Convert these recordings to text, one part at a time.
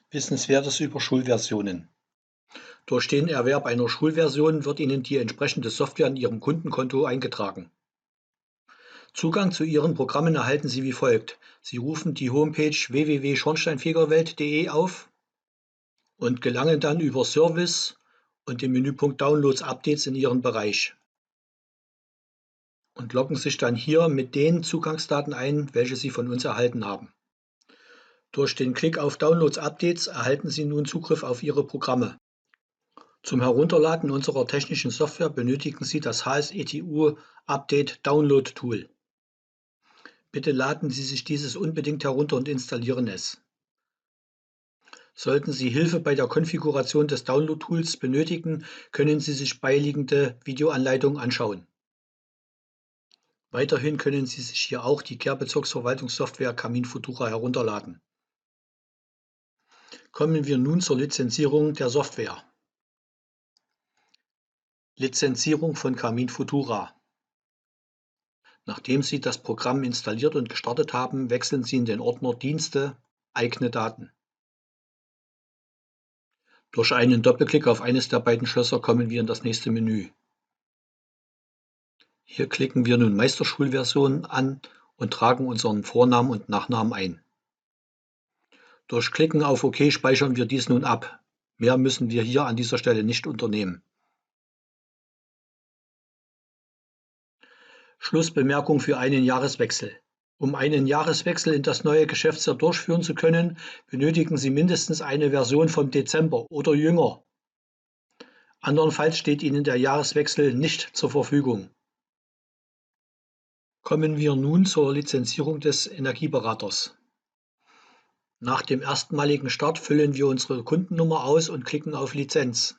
Wissenswertes über Schulversionen. Durch den Erwerb einer Schulversion wird Ihnen die entsprechende Software in Ihrem Kundenkonto eingetragen. Zugang zu Ihren Programmen erhalten Sie wie folgt: Sie rufen die Homepage www.schornsteinfegerwelt.de auf und gelangen dann über Service und den Menüpunkt Downloads Updates in Ihren Bereich und loggen sich dann hier mit den Zugangsdaten ein, welche Sie von uns erhalten haben. Durch den Klick auf Downloads Updates erhalten Sie nun Zugriff auf Ihre Programme. Zum Herunterladen unserer technischen Software benötigen Sie das HSETU Update Download Tool. Bitte laden Sie sich dieses unbedingt herunter und installieren es. Sollten Sie Hilfe bei der Konfiguration des Download-Tools benötigen, können Sie sich beiliegende Videoanleitungen anschauen. Weiterhin können Sie sich hier auch die Kehrbezirksverwaltungssoftware Camin Futura herunterladen. Kommen wir nun zur Lizenzierung der Software. Lizenzierung von Camin Futura. Nachdem Sie das Programm installiert und gestartet haben, wechseln Sie in den Ordner Dienste, eigene Daten. Durch einen Doppelklick auf eines der beiden Schlösser kommen wir in das nächste Menü. Hier klicken wir nun Meisterschulversion an und tragen unseren Vornamen und Nachnamen ein. Durch Klicken auf OK speichern wir dies nun ab. Mehr müssen wir hier an dieser Stelle nicht unternehmen. Schlussbemerkung für einen Jahreswechsel. Um einen Jahreswechsel in das neue Geschäftsjahr durchführen zu können, benötigen Sie mindestens eine Version vom Dezember oder jünger. Andernfalls steht Ihnen der Jahreswechsel nicht zur Verfügung. Kommen wir nun zur Lizenzierung des Energieberaters. Nach dem erstmaligen Start füllen wir unsere Kundennummer aus und klicken auf Lizenz.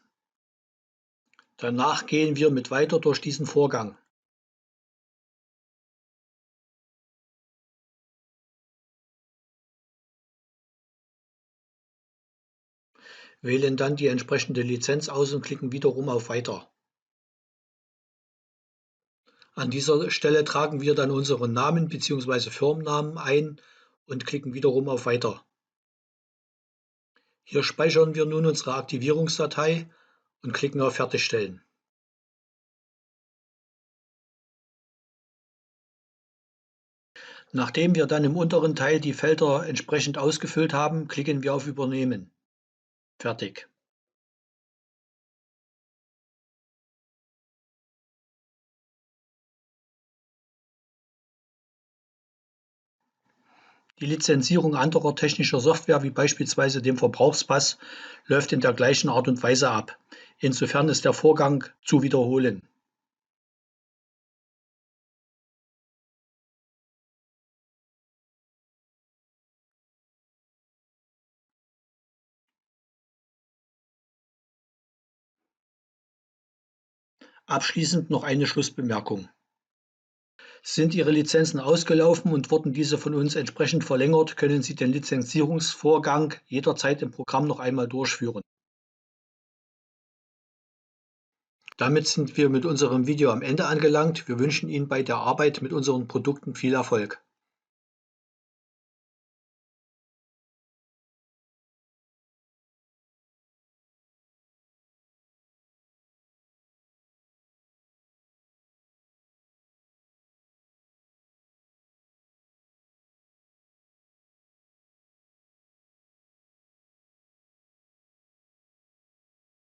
Danach gehen wir mit weiter durch diesen Vorgang. Wählen dann die entsprechende Lizenz aus und klicken wiederum auf Weiter. An dieser Stelle tragen wir dann unseren Namen bzw. Firmennamen ein und klicken wiederum auf Weiter. Hier speichern wir nun unsere Aktivierungsdatei und klicken auf Fertigstellen. Nachdem wir dann im unteren Teil die Felder entsprechend ausgefüllt haben, klicken wir auf Übernehmen. Fertig. Die Lizenzierung anderer technischer Software wie beispielsweise dem Verbrauchspass läuft in der gleichen Art und Weise ab. Insofern ist der Vorgang zu wiederholen. Abschließend noch eine Schlussbemerkung. Sind Ihre Lizenzen ausgelaufen und wurden diese von uns entsprechend verlängert, können Sie den Lizenzierungsvorgang jederzeit im Programm noch einmal durchführen. Damit sind wir mit unserem Video am Ende angelangt. Wir wünschen Ihnen bei der Arbeit mit unseren Produkten viel Erfolg.